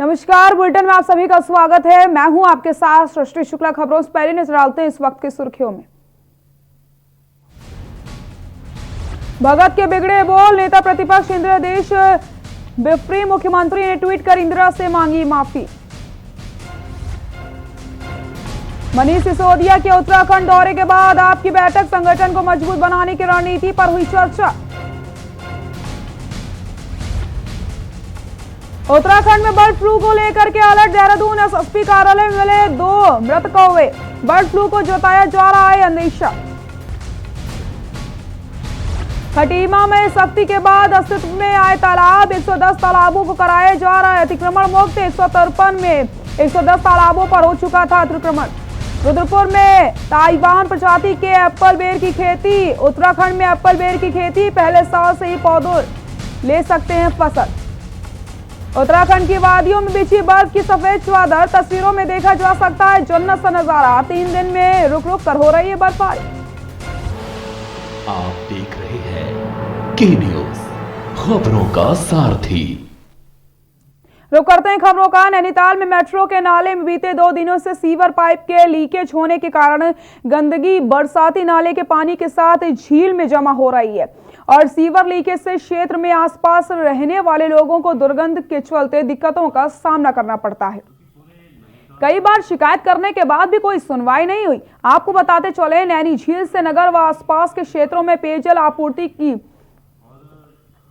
नमस्कार, बुलेटिन में आप सभी का स्वागत है। मैं हूं आपके साथ सृष्टि शुक्ला। खबरों से पहले नजर डालते हैं इस वक्त की सुर्खियों में। भगत के बिगड़े बोल, नेता प्रतिपक्ष इंद्रदेश बिफ्री, मुख्यमंत्री ने ट्वीट कर इंदिरा से मांगी माफी। मनीष सिसोदिया के उत्तराखंड दौरे के बाद आपकी बैठक, संगठन को मजबूत बनाने की रणनीति पर हुई चर्चा। उत्तराखंड में बर्ड फ्लू को लेकर के अलर्ट, देहरादून एसएसपी कार्यालय में मिले 2 मृत कौवे, बर्ड फ्लू को जताया जा रहा है अंदेशा। खटीमा में सख्ती के बाद अस्तित्व में आए तालाब, 110 तालाबों को कराया जा रहा है अतिक्रमण मुक्त। 153 में 110 तालाबों पर हो चुका था अतिक्रमण। रुद्रपुर में ताइवान प्रजाति के एप्पल बेर की खेती, उत्तराखंड में एप्पल बेर की खेती, पहले साल से ही पौधों ले सकते हैं फसल। उत्तराखंड की वादियों में बिछी बर्फ की सफेद चादर, तस्वीरों में देखा जा सकता है जन्नत सा नजारा। 3 दिन में रुक रुक कर हो रही है बर्फबारी। आप देख रहे हैं के न्यूज, खबरों का सारथी। रुक करते हैं खबरों का। नैनीताल में मेट्रो के नाले में बीते 2 दिनों से सीवर पाइप के लीकेज होने के कारण गंदगी बरसाती नाले के पानी के साथ झील में जमा हो रही है और सीवर लीकेज से क्षेत्र में आसपास रहने वाले लोगों को दुर्गंध के चलते दिक्कतों का सामना करना पड़ता है। कई बार शिकायत करने के बाद भी कोई सुनवाई नहीं हुई। आपको बताते चले, नैनी झील से नगर व आसपास के क्षेत्रों में पेयजल आपूर्ति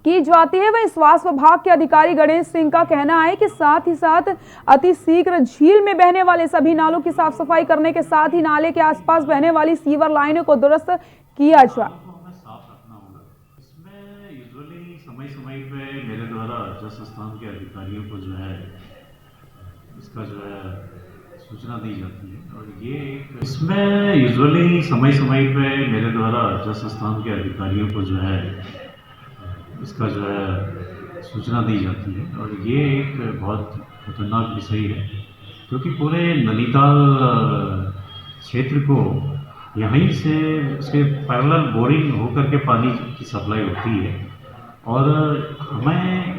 की जाती है। वहीं स्वास्थ्य विभाग के अधिकारी गणेश सिंह का कहना है कि साथ ही साथ अति शीघ्र झील में बहने वाले सभी नालों की साफ सफाई करने के साथ ही नाले के आसपास बहने वाली सीवर लाइनों को दुरुस्त किया जाए। समय पे मेरे द्वारा जल संस्थान के अधिकारियों को जो है इसका जो है सूचना दी जाती है और ये इसमें यूजुअली समय पे मेरे द्वारा जल संस्थान के अधिकारियों को जो है इसका जो है सूचना दी जाती है और ये एक बहुत खतरनाक विषय है क्योंकि पूरे नैनीताल क्षेत्र को यहीं से उसके पैरेलल बोरिंग होकर के पानी की सप्लाई होती है और हमें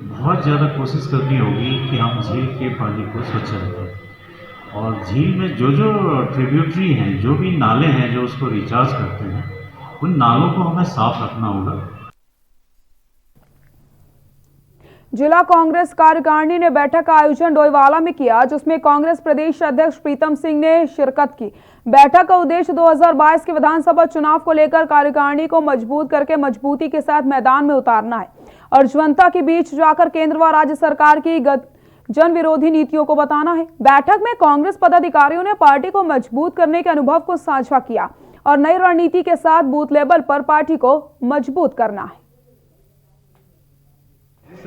बहुत ज़्यादा कोशिश करनी होगी कि हम झील के पानी को स्वच्छ रखें और झील में जो ट्रिब्यूटरी हैं, जो भी नाले हैं जो उसको रिचार्ज करते हैं, उन नालों को हमें साफ रखना होगा। जिला कांग्रेस कार्यकारिणी ने बैठक का आयोजन डोईवाला में किया, जिसमें कांग्रेस प्रदेश अध्यक्ष प्रीतम सिंह ने शिरकत की। बैठक का उद्देश्य 2022 के विधानसभा चुनाव को लेकर कार्यकारिणी को मजबूत करके मजबूती के साथ मैदान में उतारना है और जनता के बीच जाकर केंद्र व राज्य सरकार की जन विरोधी नीतियों को बताना है। बैठक में कांग्रेस पदाधिकारियों ने पार्टी को मजबूत करने के अनुभव को साझा किया और नई रणनीति के साथ बूथ लेवल पर पार्टी को मजबूत करना है।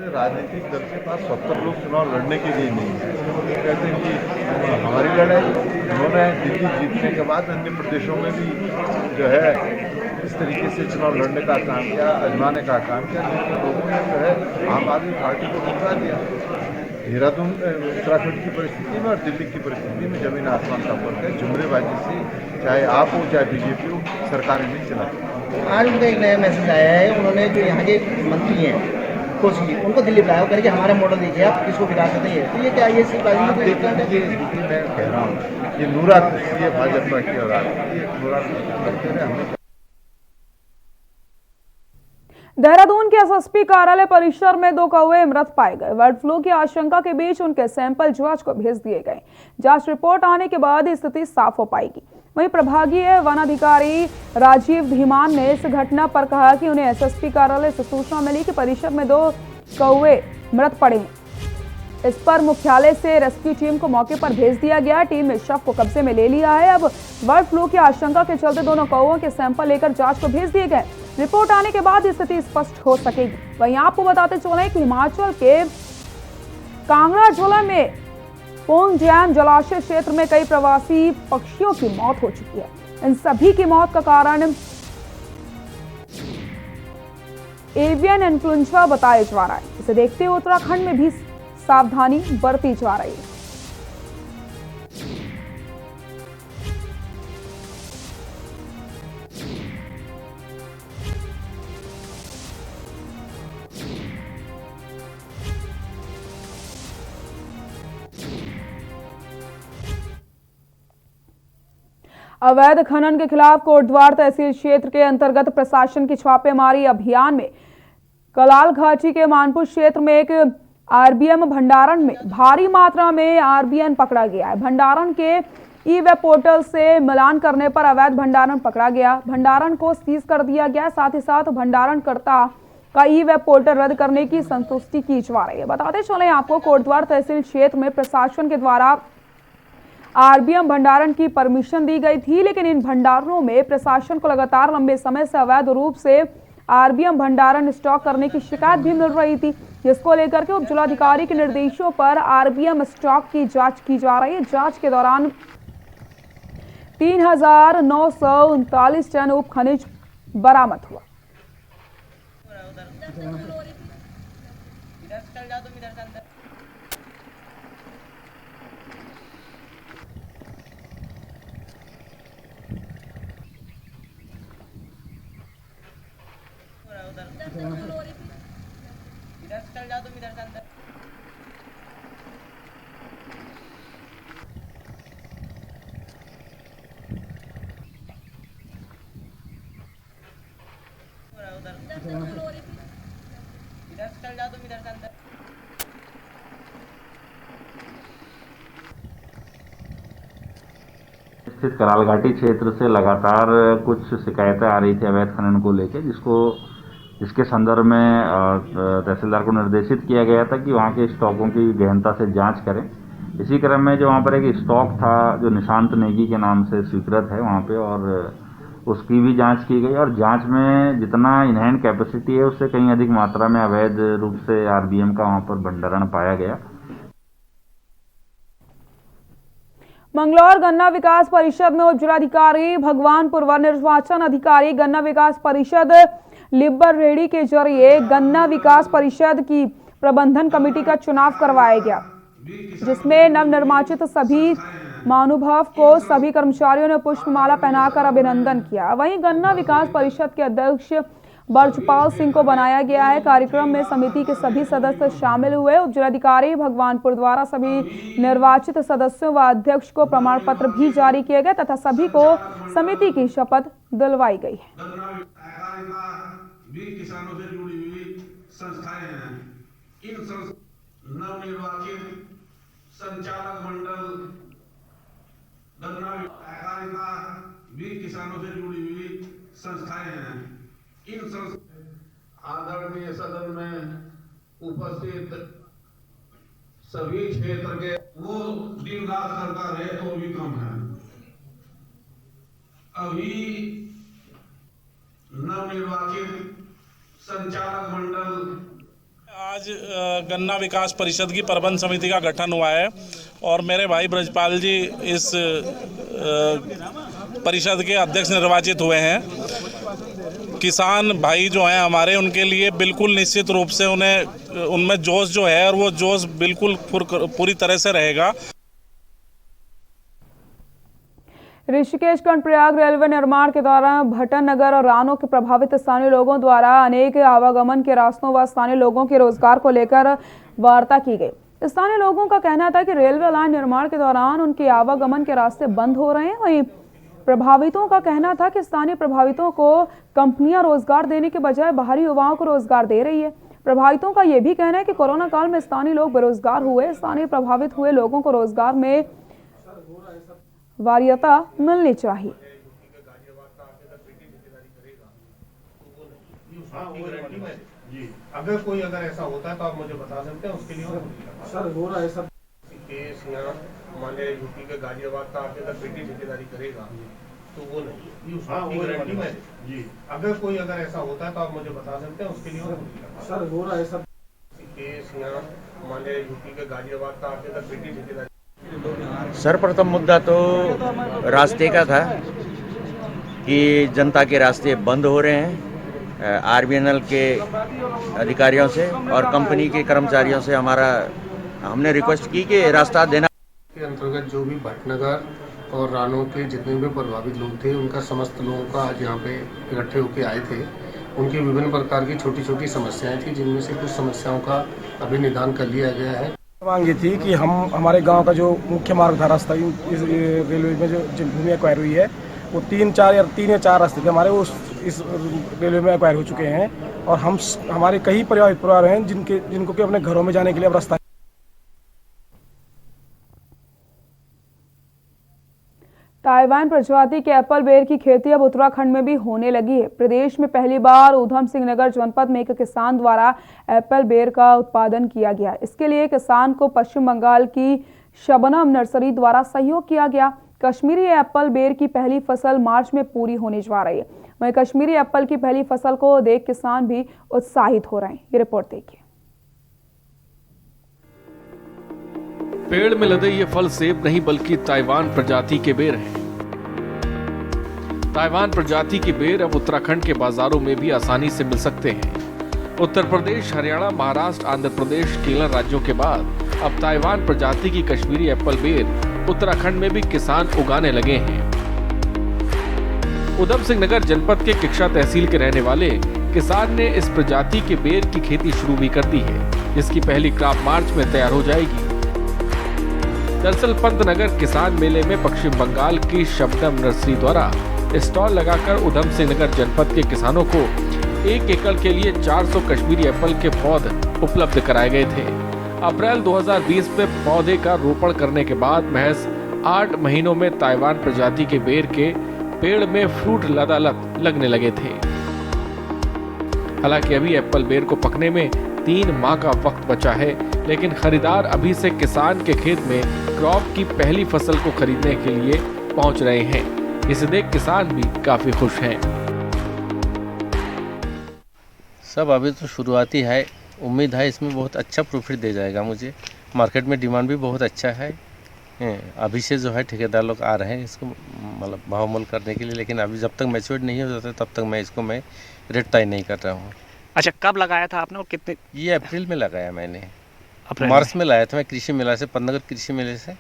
राजनीतिक दल के पास 70 लोग चुनाव लड़ने के लिए नहीं है। कहते हैं कि हमारी लड़ाई उन्होंने दिल्ली जीतने के बाद अन्य प्रदेशों में भी जो है इस तरीके से चुनाव लड़ने का काम किया, आजमाने का काम किया, लेकिन लोगों ने जो है आम आदमी पार्टी को ठुकरा दिया। देहरादून उत्तराखंड की परिस्थिति में और दिल्ली की परिस्थिति में जमीन आसमान का फर्क है। जुमलेबाजी से चाहे आप हो चाहे बीजेपी हो, सरकारें नहीं चलाती। आज उनका एक नया मैसेज आया है। उन्होंने जो यहाँ के मंत्री हैं उनको दिल्ली बुलाया करके हमारा मॉडल देखिए, आप किसको गिरा सकते हैं। तो ये क्या ये सिर्फ मैं कह रहा हूँ ये नूरा ये भाजपा की और नूरा हमें। देहरादून के एसएसपी कार्यालय परिसर में 2 कौवे मृत पाए गए। बर्ड फ्लू की आशंका के बीच उनके सैंपल जांच को भेज दिए गए। जांच रिपोर्ट आने के बाद स्थिति साफ हो पाएगी। वहीं प्रभागीय वन अधिकारी राजीव धीमान ने इस घटना पर कहा कि उन्हें एसएसपी कार्यालय से सूचना मिली कि परिसर में 2 कौवे मृत पड़े हैं। इस पर मुख्यालय से रेस्क्यू टीम को मौके पर भेज दिया गया। टीम ने शव को कब्जे में ले लिया है। अब बर्ड फ्लू की आशंका के चलते दोनों कौवों के सैंपल लेकर जांच को भेज दिए गए। रिपोर्ट आने के बाद स्थिति स्पष्ट हो सकेगी। वहीं आपको बताते चले कि हिमाचल के कांगड़ा जिले में पोंग जैन जलाशय क्षेत्र में कई प्रवासी पक्षियों की मौत हो चुकी है। इन सभी की मौत का कारण एवियन इन्फ्लुएंजा बताया जा रहा है। इसे देखते हुए उत्तराखंड में भी सावधानी बरती जा रही है। अवैध खनन के खिलाफ कोटद्वार तहसील क्षेत्र के अंतर्गत प्रशासन की छापेमारी अभियान में कलाल घाटी के मानपुर क्षेत्र में एक आरबीएम भंडारण में भारी मात्रा में आरबीएन पकड़ा गया है। भंडारण के ई वेब पोर्टल से मिलान करने पर अवैध भंडारण पकड़ा गया। भंडारण को सीज कर दिया गया। साथ ही साथ भंडारणकर्ता का ई वेब पोर्टल रद्द करने की संतुष्टि की जा रही है। बताते चले आपको, कोटद्वार तहसील क्षेत्र में प्रशासन के द्वारा आरबीएम भंडारण की परमिशन दी गई थी, लेकिन इन भंडारणों में प्रशासन को लगातार लंबे समय से अवैध रूप से आरबीएम भंडारण स्टॉक करने की शिकायत भी मिल रही थी, जिसको लेकर के उप जिलाधिकारी के निर्देशों पर आरबीएम स्टॉक की जांच की जा रही है। जांच के दौरान 3939 टन उप खनिज बरामद हुआ। स्थित कराल घाटी क्षेत्र से लगातार कुछ शिकायतें आ रही थी अवैध खनन को लेकर, जिसके संदर्भ में तहसीलदार को निर्देशित किया गया था कि वहाँ के स्टॉकों की गहनता से जांच करें। इसी क्रम में जो वहाँ पर एक स्टॉक था जो निशांत नेगी के नाम से स्वीकृत है वहाँ पे, और उसकी भी जांच की गई और जांच में जितना इनहैंड कैपेसिटी है उससे कहीं अधिक मात्रा में अवैध रूप से आरबीएम का वहाँ पर भंडारण पाया गया। मंगलौर गन्ना विकास परिषद में उप जिलाधिकारी भगवानपुर व निर्वाचन अधिकारी गन्ना विकास परिषद लिब्बर रेड्डी के जरिए गन्ना विकास परिषद की प्रबंधन कमेटी का चुनाव करवाया गया, जिसमें नवनिर्वाचित सभी महानुभाव को सभी कर्मचारियों ने पुष्पमाला पहनाकर अभिनंदन किया। वहीं गन्ना विकास परिषद के अध्यक्ष बर्जपाल सिंह को बनाया गया है। कार्यक्रम में समिति के सभी सदस्य शामिल हुए। उप जिलाधिकारी भगवानपुर द्वारा सभी निर्वाचित सदस्यों व अध्यक्ष को प्रमाण पत्र भी जारी किए गए तथा सभी को समिति की शपथ दिलवाई गई है। किसानों से जुड़ी हुई संस्थाएं हैं। इन नवनिर्वाचित संचालक मंडल गन्ना सहकारिता भी किसानों से जुड़ी हुई संस्थाएं हैं। इन आदरणीय सदन में उपस्थित सभी क्षेत्र के वो दिन रात करता रहे तो भी कम है। अभी नवनिर्वाचित संचालक मंडल आज गन्ना विकास परिषद की प्रबंध समिति का गठन हुआ है और मेरे भाई ब्रजपाल जी इस परिषद के अध्यक्ष निर्वाचित हुए हैं। किसान भाई जो हैं हमारे, उनके लिए बिल्कुल निश्चित रूप से उनमें जोश जो है और वो जोश बिल्कुल पूरी तरह से रहेगा। ऋषिकेश कर्णप्रयाग रेलवे निर्माण के दौरान भटन नगर और रानों के प्रभावित स्थानीय लोगों द्वारा अनेक आवागमन के रास्तों व स्थानीय लोगों के रोजगार को लेकर वार्ता की गई। स्थानीय लोगों का कहना था कि रेलवे लाइन निर्माण के दौरान उनके आवागमन के रास्ते बंद हो रहे हैं। वहीं प्रभावितों का कहना था कि स्थानीय प्रभावितों को कंपनियां रोजगार देने के बजाय बाहरी युवाओं को रोजगार दे रही है। प्रभावितों का यह भी कहना है कि कोरोना काल में स्थानीय लोग बेरोजगार हुए। स्थानीय प्रभावित हुए लोगों को रोजगार में वरीयता मिलनी चाहिए। अगर ऐसा होता है तो आप मुझे बता सकते हैं, उसके लिए सर हो रहा है सब केस यहाँ मान लिया यूपी के गाजियाबाद का आके अगर बेटी ठेकेदारी करेगा तो वो नहीं उसकी गारंटी में जी। अगर ऐसा होता है तो आप मुझे बता सकते हैं, उसके लिए सर हो रहा है सब केस यहाँ मान लिया यूपी के गाजियाबाद का आके अगर बेटी ठेकेदारी। सर्वप्रथम मुद्दा तो रास्ते का था कि जनता के रास्ते बंद हो रहे हैं। आरबीएनएल के अधिकारियों से और कंपनी के कर्मचारियों से हमने रिक्वेस्ट की कि रास्ता देना के अंतर्गत जो भी भटनगर और रानों के जितने भी प्रभावित लोग थे, उनका समस्त लोगों का आज यहाँ पे इकट्ठे होकर आए थे। उनकी विभिन्न प्रकार की छोटी छोटी समस्याएं थी, जिनमें से कुछ समस्याओं का अभी निदान कर लिया गया है। मांग ये थी कि हमारे गांव का जो मुख्य मार्ग था, रास्ता इस रेलवे में जो भूमि एक्वायर हुई है, वो 3 या 4 रास्ते थे हमारे, वो इस रेलवे में एक्वायर हो चुके हैं। और हमारे कई परिवार हैं जिनको कि अपने घरों में जाने के लिए अब रास्ता। ताइवान प्रजाति के एप्पल बेर की खेती अब उत्तराखंड में भी होने लगी है। प्रदेश में पहली बार ऊधम सिंह नगर जनपद में एक किसान द्वारा एप्पल बेर का उत्पादन किया गया। इसके लिए किसान को पश्चिम बंगाल की शबनम नर्सरी द्वारा सहयोग किया गया। कश्मीरी एप्पल बेर की पहली फसल मार्च में पूरी होने जा रही है। वहीं कश्मीरी एप्पल की पहली फसल को देख किसान भी उत्साहित हो रहे हैं। ये रिपोर्ट देखिए। पेड़ में लदे ये फल सेब नहीं बल्कि ताइवान प्रजाति के बेर हैं। ताइवान प्रजाति के बेर अब उत्तराखंड के बाजारों में भी आसानी से मिल सकते हैं। उत्तर प्रदेश, हरियाणा, महाराष्ट्र, आंध्र प्रदेश, केरल राज्यों के बाद अब ताइवान प्रजाति की कश्मीरी एप्पल बेर उत्तराखंड में भी किसान उगाने लगे हैं। ऊधम सिंह नगर जनपद के किक्षा तहसील के रहने वाले किसान ने इस प्रजाति के बेर की खेती शुरू भी कर दी है, जिसकी पहली क्रॉप मार्च में तैयार हो जाएगी। दरअसल पंतनगर किसान मेले में पश्चिम बंगाल की शबनम नर्सरी द्वारा स्टॉल लगाकर ऊधम सिंह नगर जनपद के किसानों को 1 एकड़ के लिए 400 कश्मीरी एप्पल के पौधे उपलब्ध कराए गए थे। अप्रैल 2020 में पौधे का रोपण करने के बाद महज 8 महीनों में ताइवान प्रजाति के बेर के पेड़ में फ्रूट लदालद लगने लगे थे। हालांकि अभी एप्पल बेर को पकने में 3 माह का वक्त बचा है, लेकिन खरीदार अभी से किसान के खेत में क्रॉप की पहली फसल को खरीदने के लिए पहुंच रहे हैं। इसे देख किसान भी काफी खुश हैं। सब अभी तो शुरुआती है, उम्मीद है इसमें बहुत अच्छा प्रॉफिट दे जाएगा मुझे। मार्केट में डिमांड भी बहुत अच्छा है। अभी से जो है ठेकेदार लोग आ रहे हैं इसको मतलब भाव मोल करने के लिए, लेकिन अभी जब तक मैच्योर नहीं हो जाता तब तक मैं इसको रेट तय नहीं कर रहा हूँ। अच्छा, कब लगाया था आपने और कितने? ये अप्रैल में लगाया मैंने। अप्रैल मार्च में लाया था मैं कृषि मेला से, पंतनगर कृषि मेले से,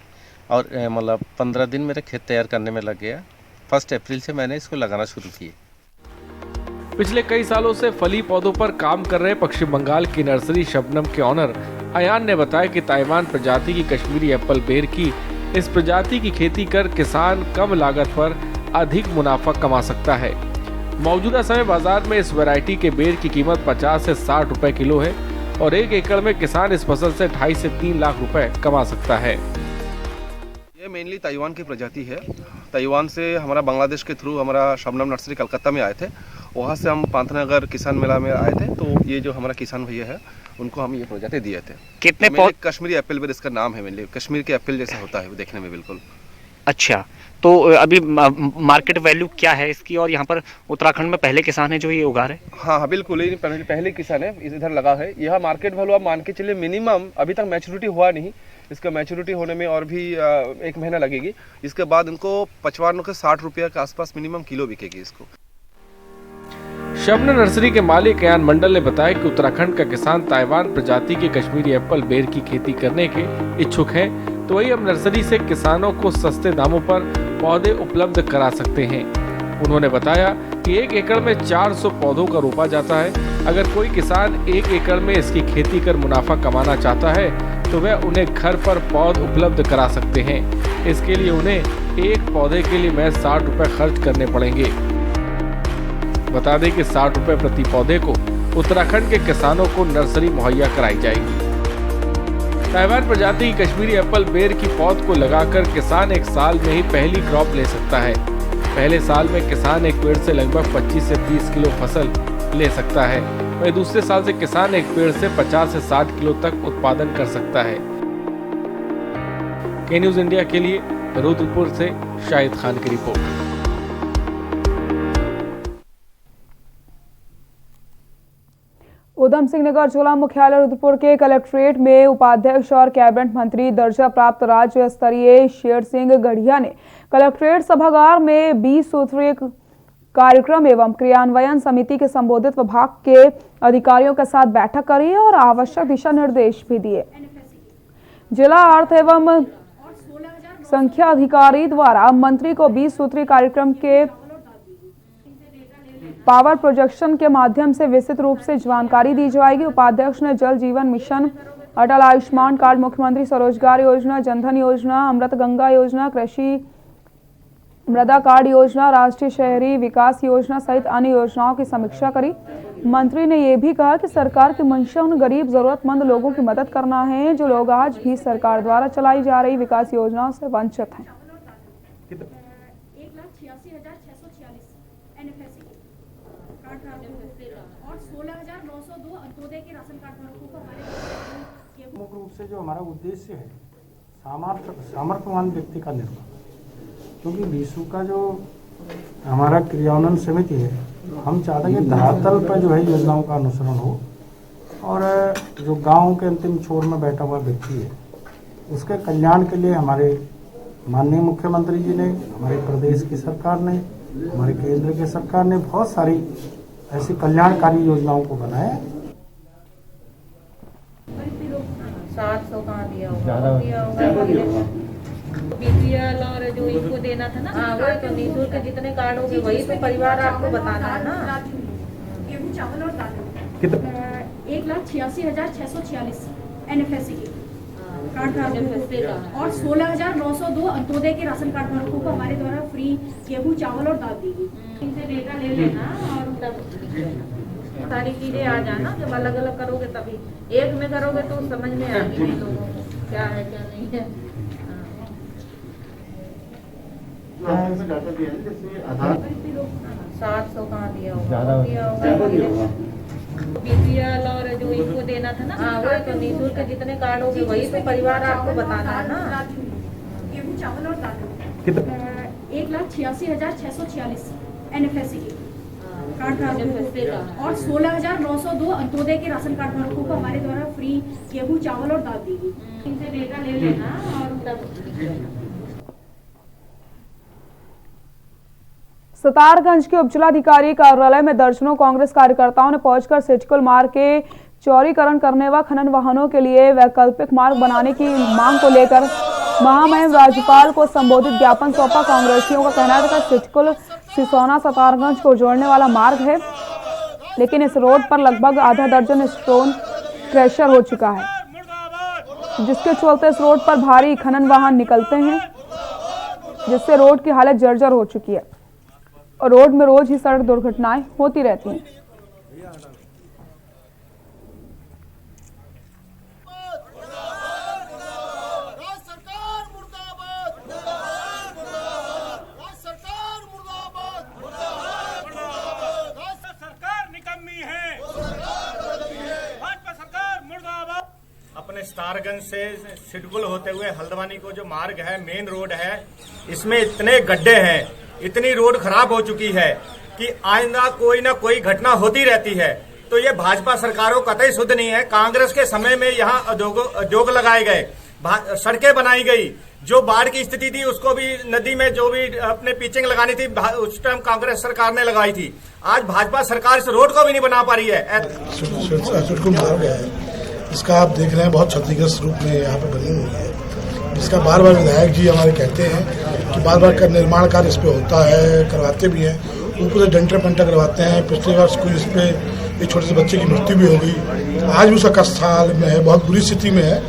और मतलब 15 दिन मेरे खेत तैयार करने में लग गया। 1 अप्रैल से मैंने इसको लगाना शुरू किया। पिछले कई सालों से फली पौधों पर काम कर रहे पश्चिम बंगाल की नर्सरी शबनम के ऑनर अयान ने बताया कि ताइवान प्रजाति की कश्मीरी एप्पल बेर की इस प्रजाति की खेती कर किसान कम लागत पर अधिक मुनाफा कमा सकता है। मौजूदा समय बाजार में इस वैरायटी के बेर की कीमत 50 से 60 रुपए किलो है और 1 एकड़ में किसान इस फसल से 2.5 से 3 लाख रुपए कमा सकता है। ये मेनली ताइवान की प्रजाति है। ताइवान से हमारा बांग्लादेश के थ्रू हमारा शबनम नर्सरी कलकत्ता में आए थे, वहाँ से हम पंतनगर किसान मेला में आए थे, तो ये जो हमारा किसान भैया है उनको हम ये प्रजाति दिए थे। कितने तो कश्मीरी एप्पल बेर इसका नाम है। मेनली कश्मीर के एप्पल जैसा होता है वो देखने में बिल्कुल। अच्छा, तो अभी मार्केट वैल्यू क्या है इसकी, और यहाँ पर उत्तराखंड में पहले किसान है जो ये उगा रहे? हाँ, बिल्कुल, ये पहले किसान है, इधर लगा है। यह मार्केट वैल्यू आप मान के चलिए मिनिमम, अभी तक मैच्योरिटी हुआ नहीं, इसका मैच्योरिटी होने में और भी 1 महीना लगेगी। इसके बाद इनको 55 से 60 रुपये के आसपास मिनिमम किलो बिकेगी इसको। शबनम नर्सरी के मालिक अयान मंडल ने बताया कि उत्तराखंड का किसान ताइवान प्रजाति के कश्मीरी एप्पल बेर की खेती करने के इच्छुक है, तो वही अब नर्सरी से किसानों को सस्ते दामों पर पौधे उपलब्ध करा सकते हैं। उन्होंने बताया कि 1 एकड़ में 400 पौधों का रोपा जाता है। अगर कोई किसान 1 एकड़ में इसकी खेती कर मुनाफा कमाना चाहता है तो वह उन्हें घर पर पौध उपलब्ध करा सकते हैं। इसके लिए उन्हें एक पौधे के लिए महज 60 रुपए खर्च करने पड़ेंगे। बता दें कि 60 रुपए प्रति पौधे को उत्तराखंड के किसानों को नर्सरी मुहैया कराई जाएगी। ताइवान प्रजाति की कश्मीरी एप्पल बेर की पौध को लगाकर किसान 1 साल में ही पहली क्रॉप ले सकता है। पहले साल में किसान एक पेड़ से लगभग 25 से 30 किलो फसल ले सकता है, वहीं दूसरे साल से किसान एक पेड़ से 50 से 60 किलो तक उत्पादन कर सकता है। के न्यूज इंडिया के लिए रुद्रपुर से शाहिद खान की रिपोर्ट। ऊधम सिंह नगर जिला मुख्यालय रुद्रपुर के कलेक्ट्रेट में उपाध्यक्ष और कैबिनेट मंत्री दर्जा प्राप्त राज्य स्तरीय शेर सिंह गढ़िया ने कलेक्ट्रेट सभागार में 20 सूत्रीय कार्यक्रम एवं क्रियान्वयन समिति के संबोधित विभाग के अधिकारियों के साथ बैठक करी और आवश्यक दिशा निर्देश भी दिए। जिला अर्थ एवं संख्या अधिकारी द्वारा मंत्री को 20 सूत्रीय कार्यक्रम के पावर प्रोजेक्शन के माध्यम से विस्तृत रूप से जानकारी दी जाएगी। उपाध्यक्ष ने जल जीवन मिशन, अटल आयुष्मान कार्ड, मुख्यमंत्री स्वरोजगार योजना, जनधन योजना, अमृत गंगा योजना, कृषि मृदा कार्ड योजना, राष्ट्रीय शहरी विकास योजना सहित अन्य योजनाओं की समीक्षा करी। मंत्री ने यह भी कहा कि सरकार की मंशा उन गरीब जरूरतमंद लोगों की मदद करना है जो लोग आज भी सरकार द्वारा चलाई जा रही विकास योजनाओं से वंचित हैं। 1,86,646 NFSC कार्ड और 16,902 अंत्योदय के राशन कार्ड धारकों को हमारे मुख्य रूप से जो हमारा उद्देश्य है सामर्थ्यवान व्यक्ति का निर्माण, क्योंकि बीसू का जो हमारा क्रियान्वयन समिति है, हम चाहते हैं कि धरातल पर जो है योजनाओं का अनुसरण हो और जो गांव के अंतिम छोर में बैठा हुआ व्यक्ति है उसके कल्याण के लिए हमारे माननीय मुख्यमंत्री जी ने, हमारे प्रदेश की सरकार ने, हमारे केंद्र की सरकार ने बहुत सारी ऐसी कल्याणकारी योजनाओं को बनाया। 700 कहाँ दिया होगा BPL और जो इसको देना था ना, हाँ वही तो निःशुल्क जितने कार्ड होंगे वही तो परिवार आपको बताना है ना। गेहूं, चावल और दाल 1,86,646 NFSC के कार्ड धारकों और 16,902 अंत्योदय के राशन कार्ड धारकों को हमारे द्वारा फ्री गेहूं, चावल और दाल दी गई। इनसे डेटा ले लेना और तब सारी चीजें आ जाना। जब अलग अलग करोगे तभी, एक में करोगे तो समझ में आएगी लोगों को क्या है क्या नहीं है। 700 कहाँ दिया होगा BPL और जो इसको देना था ना, हाँ वही तो निःशुल्क जितने कार्ड होंगे वही तो परिवार आपको बताना है ना। गेहूं, चावल और दाल 1,86,646 NFSC के कार्ड धारकों और 16,902 अंत्योदय के राशन कार्ड धारकों को हमारे द्वारा फ्री गेहूं, चावल और दाल दी गई। इनसे डेटा ले लेना और तब सितारगंज के उपजिलाधिकारी कार्यालय में दर्जनों कांग्रेस कार्यकर्ताओं ने पहुंचकर सिडकुल मार्ग के चौड़ीकरण करने व खनन वाहनों के लिए वैकल्पिक मार्ग बनाने की मांग को लेकर महामहिम राज्यपाल को संबोधित ज्ञापन सौंपा। कांग्रेसियों का कहना है कि सिडकुल सिसोना सितारगंज को जोड़ने वाला मार्ग है, लेकिन इस रोड पर लगभग आधा दर्जन स्टोन क्रशर हो चुका है, जिसके चलते इस रोड पर भारी खनन वाहन निकलते हैं, जिससे रोड की हालत जर्जर हो चुकी है और रोड में रोज ही सड़क दुर्घटनाएं होती रहती हैं। अपने सितारगंज से सिडकुल होते हुए हल्द्वानी को जो मार्ग है, मेन रोड है, इसमें इतने गड्ढे हैं, इतनी रोड खराब हो चुकी है कि आइंदा कोई ना कोई घटना होती रहती है। तो ये भाजपा सरकारों कतई शुद्ध नहीं है। कांग्रेस के समय में यहाँ उद्योग लगाए गए, सड़कें बनाई गई, जो बाढ़ की स्थिति थी उसको भी नदी में जो भी अपने पिचिंग लगानी थी उस टाइम कांग्रेस सरकार ने लगाई थी। आज भाजपा सरकार इस रोड को भी नहीं बना पा रही है। इसका आप देख रहे हैं बहुत क्षतिग्रस्त रूप में यहाँ पे बनी हुई है, जिसका बार बार विधायक जी हमारे कहते हैं कि बार बार का निर्माण कार्य इस पे होता है, करवाते भी हैं, ऊपर से डंटर पंटा करवाते हैं। पिछले वर्ष कोई इस पे एक छोटे से बच्चे की मृत्यु भी हो गई, आज भी उसका कष्ट हाल में है, बहुत बुरी स्थिति में है।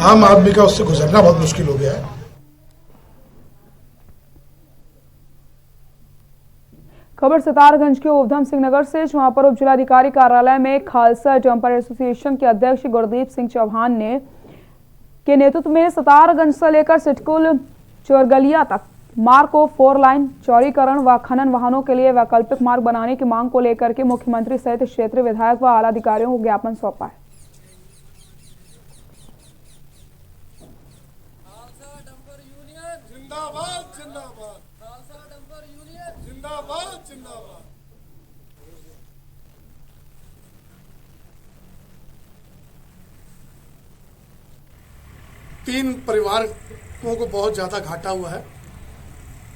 आम आदमी का उससे गुजरना बहुत मुश्किल हो गया है। खबर सितारगंज के उधम सिंह नगर से, जहां पर उपजिलाधिकारी कार्यालय में खालसा डंपर एसोसिएशन के अध्यक्ष गुरदीप सिंह चौहान ने के नेतृत्व में सितारगंज से लेकर सिडकुल चोरगलिया तक मार्ग को 4 लाइन चौड़ीकरण व खनन वाहनों के लिए वैकल्पिक मार्ग बनाने की मांग को लेकर के मुख्यमंत्री सहित क्षेत्रीय विधायक व आला अधिकारियों को ज्ञापन सौंपा है। तीन परिवारों को बहुत ज़्यादा घाटा हुआ है।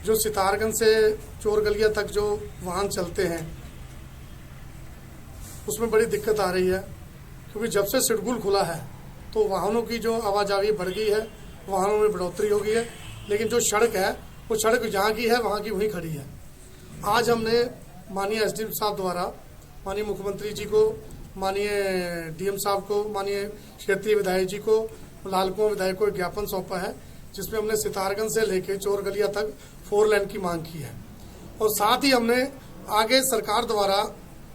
जो सितारगंज से चोरगलिया तक जो वाहन चलते हैं उसमें बड़ी दिक्कत आ रही है, क्योंकि जब से सिडकुल खुला है तो वाहनों की जो आवाजाही बढ़ गई है, वाहनों में बढ़ोतरी हो गई है, लेकिन जो सड़क है वो सड़क जहाँ की है वहाँ की वहीं खड़ी है। आज हमने माननीय एसडीएम साहब द्वारा माननीय मुख्यमंत्री जी को, माननीय डीएम साहब को, माननीय क्षेत्रीय विधायक जी को, लालकुआं विधायक को ज्ञापन सौंपा है जिसमें हमने सितारगंज से लेके चोरगलिया तक 4 लेन की मांग की है और साथ ही हमने आगे सरकार द्वारा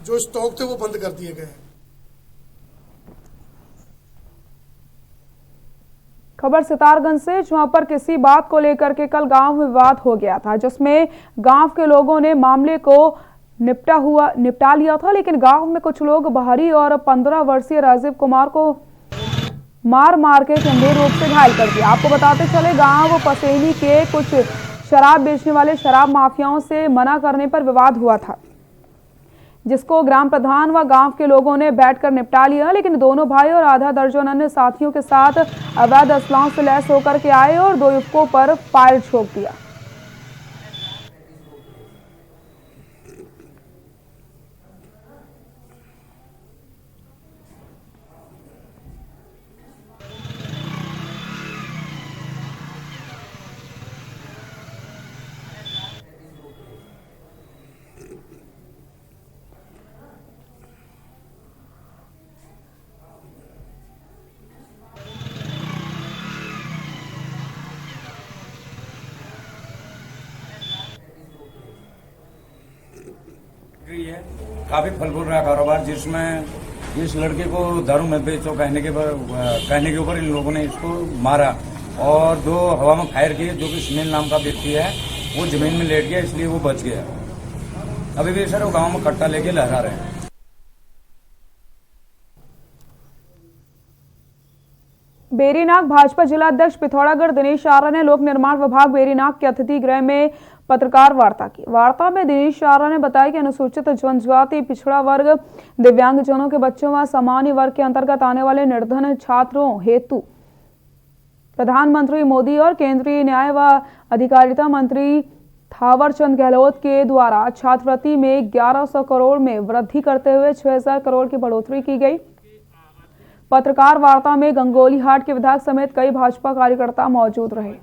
जो स्टॉक थे वो बंद कर दिए गए हैं। खबर सितारगंज से, जहां पर किसी बात को लेकर के कल गांव में विवाद हो गया था, जिसमें गांव के लोगों ने मामले को निपटा लिया था, लेकिन गांव में कुछ लोग बाहरी और 15 वर्षीय राजीव कुमार को मार के गंभीर रूप से घायल कर दिया। आपको बताते चले, गांव पसेनी के कुछ शराब बेचने वाले शराब माफियाओं से मना करने पर विवाद हुआ था, जिसको ग्राम प्रधान व गांव के लोगों ने बैठकर निपटा लिया, लेकिन दोनों भाई और आधा दर्जन अन्य साथियों के साथ अवैध असलाहों से लैस होकर के आए और 2 युवकों पर फायर छोड़ दिया। काफी फल फूल रहा कारोबार, जिसमें इस लड़के को दारू मत बेचो कहने के ऊपर इन लोगों ने इसको मारा और 2 हवा में फायर किए। जो कि सुनील नाम का व्यक्ति है वो जमीन में लेट गया, इसलिए वो बच गया। अभी भी सर वो गांव में कट्टा लेके लहरा रहे हैं। बेरीनाग भाजपा जिला अध्यक्ष पिथौरागढ़ दिनेश आर्य ने लोक निर्माण विभाग बेरीनाग के अतिथि गृह में पत्रकार वार्ता की। वार्ता में दिनेश आर्य ने बताया कि अनुसूचित जनजाति, पिछड़ा वर्ग, दिव्यांगजनों के बच्चों व सामान्य वर्ग के अंतर्गत आने वाले निर्धन छात्रों हेतु प्रधानमंत्री मोदी और केंद्रीय न्याय व अधिकारिता मंत्री थावरचंद गहलोत के द्वारा छात्रवृत्ति में 1100 करोड़ में वृद्धि करते हुए 6000 करोड़ की बढ़ोतरी की गई। पत्रकार वार्ता में गंगोलीहाट के विधायक समेत कई भाजपा कार्यकर्ता मौजूद रहे।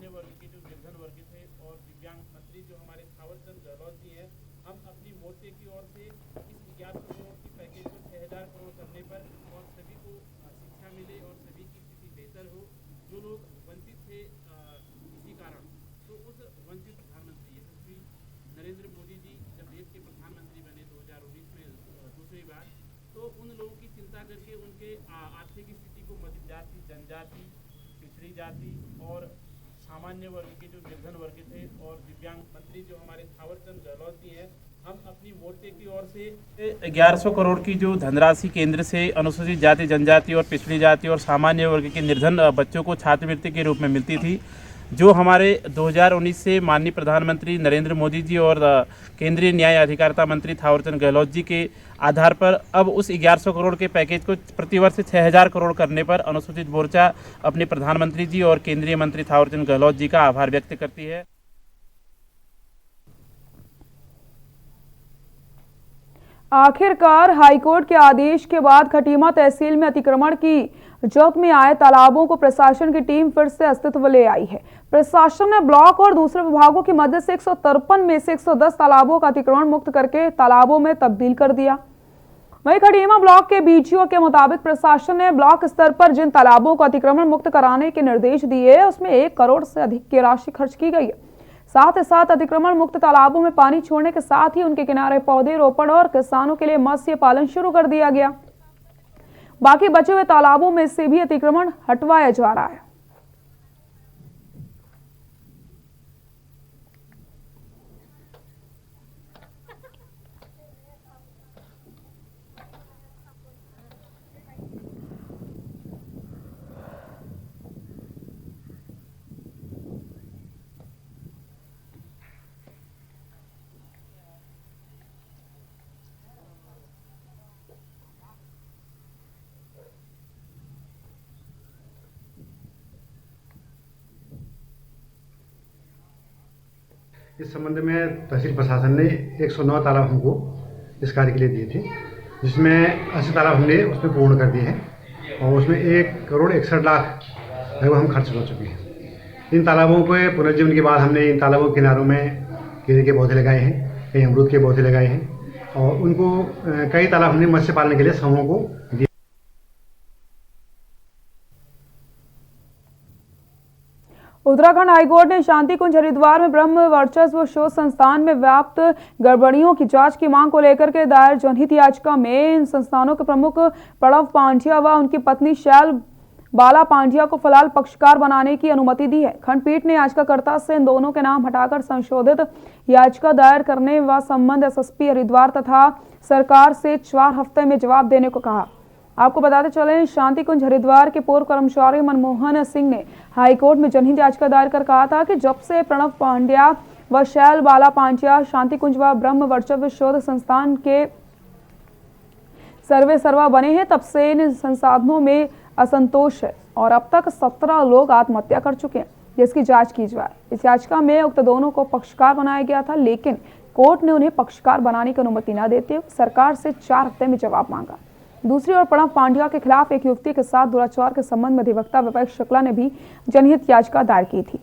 नरेंद्र मोदी जी जब देश के प्रधानमंत्री बने 2019 में दूसरी बार, तो उन लोगों की चिंता करके उनके आर्थिक स्थिति को मध्यम जाति, जनजाति, पिछड़ी जाति और सामान्य वर्ग के जो निर्धन वर्ग थे और दिव्यांग मंत्री जो हमारे थावरचंद गहलोत जी हैं, हम अपनी मोर्चे की ओर से 1100 करोड़ की जो धनराशि केंद्र से अनुसूचित जाति, जनजाति और पिछड़ी जाति और सामान्य वर्ग के निर्धन बच्चों को छात्रवृत्ति के रूप में मिलती थी, जो हमारे 2019 से माननीय प्रधानमंत्री नरेंद्र मोदी जी और केंद्रीय न्याय अधिकारिता मंत्री थावरचंद गहलोत जी के आधार पर अब उस 1100 करोड़ के पैकेज को प्रतिवर्ष 6000 करोड़ करने पर अनुसूचित मोर्चा अपने प्रधानमंत्री जी और केंद्रीय मंत्री थावरचंद गहलोत जी का आभार व्यक्त करती है। आखिरकार हाईकोर्ट के आदेश के बाद खटीमा तहसील में अतिक्रमण की जद में आए तालाबों को प्रशासन की टीम फिर से अस्तित्व ले आई है। प्रशासन ने ब्लॉक और दूसरे विभागों की मदद से 153 में से 110 तालाबों का अतिक्रमण मुक्त करके तालाबों में तब्दील कर दिया। वहीं खटीमा ब्लॉक के बीडीओ के मुताबिक प्रशासन ने ब्लॉक स्तर पर जिन तालाबों को अतिक्रमण मुक्त कराने के निर्देश दिए, उसमें 1 करोड़ से अधिक की राशि खर्च की गई है। साथ ही साथ अतिक्रमण मुक्त तालाबों में पानी छोड़ने के साथ ही उनके किनारे पौधे रोपण और किसानों के लिए मत्स्य पालन शुरू कर दिया गया। बाकी बचे हुए तालाबों में से भी अतिक्रमण हटवाया जा रहा है। इस संबंध में तहसील प्रशासन ने 109 तालाब हमको इस कार्य के लिए दिए थे, जिसमें 80 तालाब हमने उसमें पूर्ण कर दिए हैं और उसमें 1 करोड़ 61 लाख लगभग हम खर्च हो चुके हैं। इन तालाबों के पुनर्जीवन के बाद हमने इन तालाबों के किनारों में केले के पौधे लगाए हैं, कई अमरूद के पौधे लगाए हैं और उनको कई तालाब हमने मत्स्य पालन के लिए समूहों को दिए। उत्तराखंड हाईकोर्ट ने शांति कुंज हरिद्वार में ब्रह्म वर्चस्व शोध संस्थान में व्याप्त गड़बड़ियों की जांच की मांग को लेकर के दायर जनहित याचिका में इन संस्थानों के प्रमुख प्रणव पांड्या व उनकी पत्नी शैल बाला पांड्या को फिलहाल पक्षकार बनाने की अनुमति दी है। खंडपीठ ने याचिकाकर्ता से इन दोनों के नाम हटाकर संशोधित याचिका दायर करने व संबंध एसएसपी हरिद्वार तथा सरकार से 4 हफ्ते में जवाब देने को कहा। आपको बताते चले, शांति कुंज हरिद्वार के पूर्व कर्मचारी मनमोहन सिंह ने हाईकोर्ट में जनहित याचिका दायर कर कहा था कि जब से प्रणव पांड्या व शैल बाला पांड्या शांति कुंज व ब्रह्म वर्चस्व शोध संस्थान के सर्वे सर्वा बने हैं, तब से इन संसाधनों में असंतोष है और अब तक 17 लोग आत्महत्या कर चुके हैं, जिसकी जांच की जाए। इस याचिका में उक्त दोनों को पक्षकार बनाया गया था, लेकिन कोर्ट ने उन्हें पक्षकार बनाने की अनुमति न देते हुए सरकार से 4 हफ्ते में जवाब मांगा। दूसरी ओर प्रणव पांड्या के खिलाफ एक युवती के साथ दुराचार के संबंध में अधिवक्ता विवेक शुक्ला ने भी जनहित याचिका दायर की थी,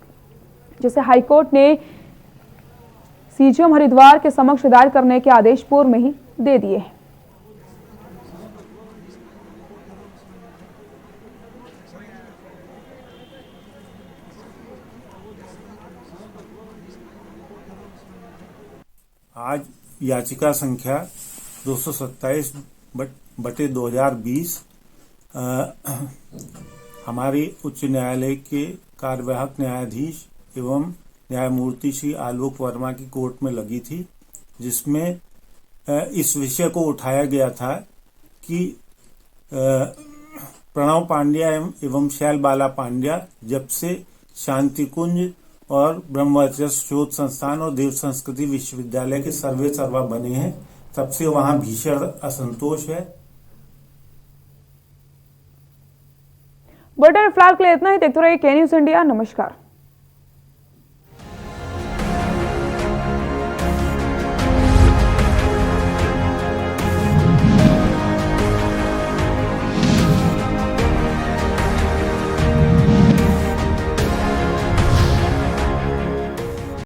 जिसे हाईकोर्ट ने सीजीएम हरिद्वार के समक्ष दायर करने के आदेश पूर्व में ही दे दिए हैं। आज याचिका संख्या 227/2020 हमारे उच्च न्यायालय के कार्यवाहक न्यायाधीश एवं न्यायमूर्ति श्री आलोक वर्मा की कोर्ट में लगी थी, जिसमें इस विषय को उठाया गया था कि प्रणव पांड्या एवं शैल बाला पांड्या जब से शांति कुंज और ब्रह्मवर्चस्व शोध संस्थान और देव संस्कृति विश्वविद्यालय के सर्वे सर्वा बने हैं, तब से वहां भीषण असंतोष है। बुलेटिन फिलहाल के लिए इतना ही। देखते रहिए के न्यूज़ इंडिया। नमस्कार।